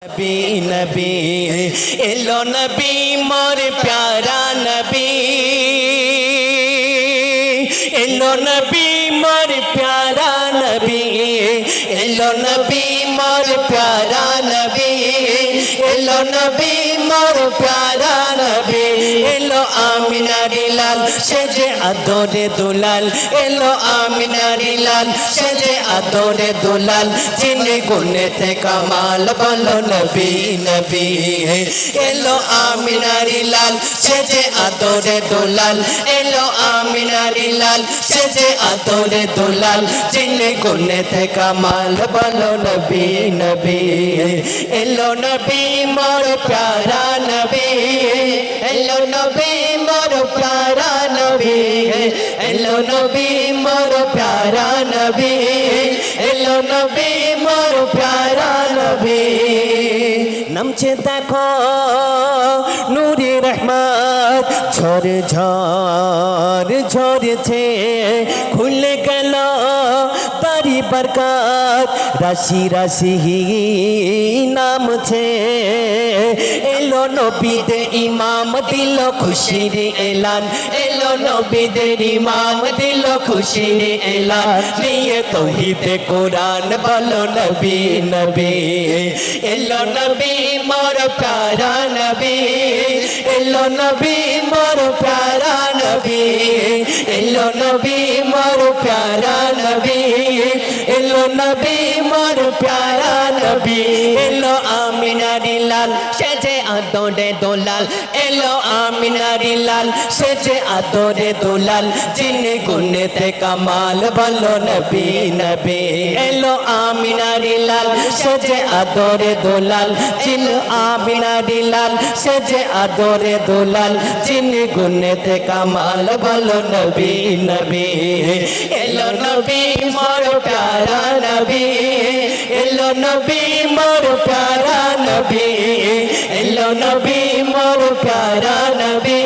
नबी नबी yellow नबी मोर प्यारा नबी yellow नबी मोर प्यारा नबी yellow नबी मोर प्यारा नबी एलो नबी मोर प्यारा नबी एलो आमिनारी लाल सेजे आदरे दुलाल एलो आमिनारी लाल सेजे आदरे दुलाल जिने गुने थे कमाल बोलो नबी नबी एलो आमिनारी लाल सेजे आदरे दुलाल एलो आमिनारी लाल सेजे आदरे दुलाल जिने गुने थे कमाल बोलो नबी नबी एलो नबी मोर प्यारा नबी एलो नबी मोर प्यारा नबी एलो नबी मोर प्यारा नबी एलो नबी मोर प्यारा नबी नमचे देखो नूरी रहमत झर झर झरছে খুলে গেল তারি বরকত রাশি রাশি নামছে এলো নবীদের ইমাম দিল খুশির এলান এলো নবীদের ইমাম দিল খুশির এলান নিয়ে তৌহিদে কোরআন বলো নবী নবী এলো নবী মোর প্যারা নবী এলো নবী মোর প্যারা নবী এলো নবী মোর প্যারা নবী এলো নবী মোর প্যারা নবী এলো আমিনারি লাল সেজে আদরে দোলাল এলো আমিনারি লাল সেজে আদরে দোলাল জিনে গুনেতে কামাল বলো নবী নবী এলো আমিনারি লাল সেজে আদরে দোলাল জিন আমিনারি লাল সেজে আদরে দোলাল জিনে গুনেতে কামাল বলো নবী নবী এলো নবী মোর প্যারা নবী এলো নবী মোর প্যারা নবী এলো নবী মোর প্যারা নবী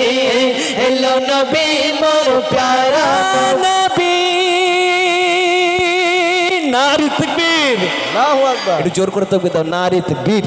এলো নবী মোর প্যারা নবী নারী তাকবীর আল্লাহু আকবার একটু জোর করে তাকবীর দাও নারী তাকবীর